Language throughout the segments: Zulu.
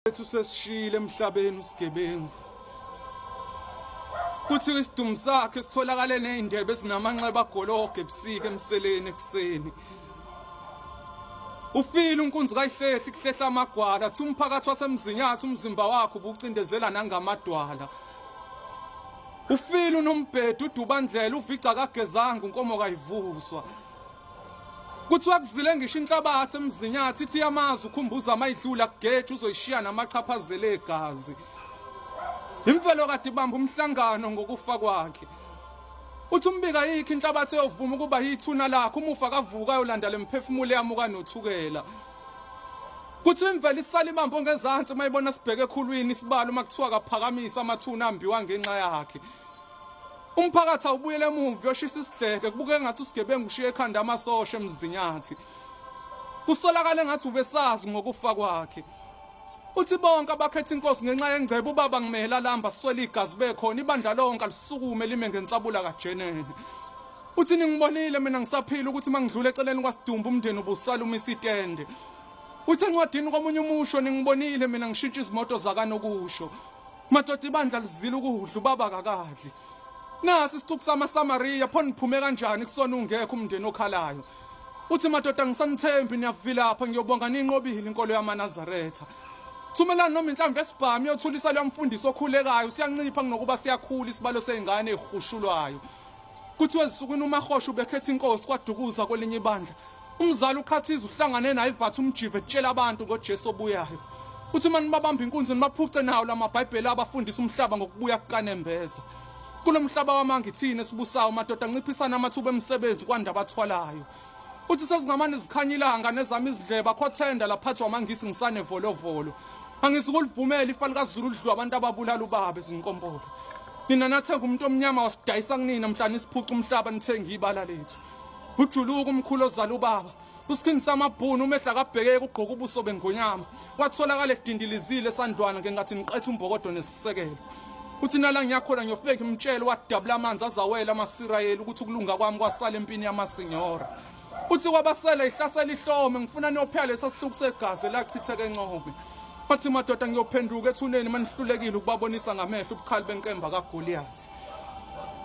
Ethu sesishile emhlabeni usigebengu kuthi isidumo sakhe sitholakale nezindebe ezinamanxeba agologe ebusika emseleni ekseni ufile unkunzi kayihlehli kuhlehla amagwala athi umphakathi wasemzinyathi umzimba wakhe ubucindezela nangamadwala ufile unombhedo udubandlela uvica kagezanga unkomo kayivuswa kuthiwa kuzile ngisho inhlabathi emzinyathi ithi yamazi ukhumbuza amayidlula kugeje uzoyishiya namachaphazele egazi imvelo kade ibamba umhlangano ngokufa kwakhe uthi umbika yikho inhlabathi eyovuma ukuba yithuna lakhe umufa kavuka yolanda lemphefumulo yamuka nothukela kuthi imvelo isala ibambo ngezantsi mayibona sibheke ekhulwini isibalo makuthiwa kaphakamisa amathuna ambiwa ngenxa yakhe umphakathi awubuyele emuva yoshisa isidleke kubuke engathi usigebengu ushiye ekhanda amasosha emzinyathi kusolakala engathi ubesazi ngokufa kwakhe uthi bonke abakhetha inkosi ngenxa yengcebo ubaba ngimela lamba siswele igazi bekhona ibandla lonke lisukume lime ngensabula kajenene uthi ningibonile mina ngisaphila ukuthi mangidlula eceleni kwasidumbu umndeni ubusala umisitende uthi encwadini komunye umusho ningibonile mina ngishintsha izimoto zakanokusho madoda ibandla lizile ukudla ubaba kakadli nasi isixuku samaSamaria phona niphume kanjani kusona ungekho umndeni okhalayo uthi madoda ngisanithembi niyavila lapha ngiyobonga ninqobile inkolo yamaNazaretha thumelana noma inhlamvu esibhamu yothulisa lo mfundisi okhulekayo siyancipha kunokuba siyakhula isibalo sezingane ezihushulwayo kuthiwe ezisukwini uMahosha ubekhetha inkosi kwadukuza kwelinye ibandla umzali ukhathiza uhlangane naye ivathu umjive etshela abantu ngoJesu obuyayo uthi manje babamba inkunzi nimaphuce nawo lamabhayibheli abafundisa umhlaba ngokubuya kukaNembeza kulomhlaba wamangithini esibusayo madoda nciphisana amathuba emsebenzi kwandaba athwalayo uthi sezingamane zikhanyilanga nezami izidleba khothenda laphathwa amangisi ngisane volovolo angizukulivumela ifa likaZulu udlu abantu ababulala ubaba ezinkompolo nina nathenga umuntu omnyama wasidayisa kunina mhlanje isiphuca umhlaba nithenga ibala lethu ujuluka umkhulu ozala ubaba usikhindisa amabhunu umehla kabhekeke ugqoka ubuso bengonyama watholakala edindilizile esandlwana ngengathi niqethe umbokodo nesisekelo uthi nala ngiyakhona ngiyofika imtshelo wadabula amanzi azawela amasirayeli ukuthi ukulunga kwami kwasala empini yamasinyora uthi kwabasela ihlasela ihlome ngifuna niyophela lesasihluku segazi lachitheke encome bathi madoda ngiyophenduka ethuneni manihlulekile ukubabonisa ngamehlo ubukhali benkemba kaGoliath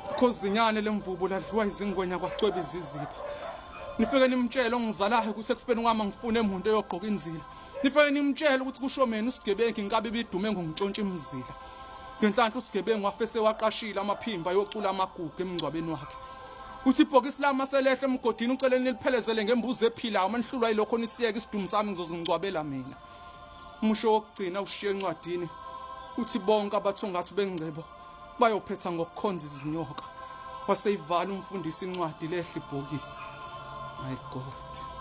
because inyane lemvubu ladliwa izingwenya kwacweba izizipha nifike nimtshela ongizalayo ukuthi ekufeni kwami ngifune umuntu eyogqoka inzila nifike nimtshela ukuthi kusho mina usigebengu inkabi bidume ngongintshontsha imizila ngenhlanhla usigebengu wafese waqashila amaphimba yocula amagugu emngcwabeni wakhe uthi ibhokisi lami selehle emgodini uceleni niliphelezele ngembuzo ephilayo manihlulwa yilokho nisiyeke isidumo sami ngizozingcwabela mina umusho wokugcina ushiye encwadini uthi bonke abathungathi bengcebo bayophetha ngokukhonza izinyoka waseyivala umfundisi incwadi lehla ibhokisi my God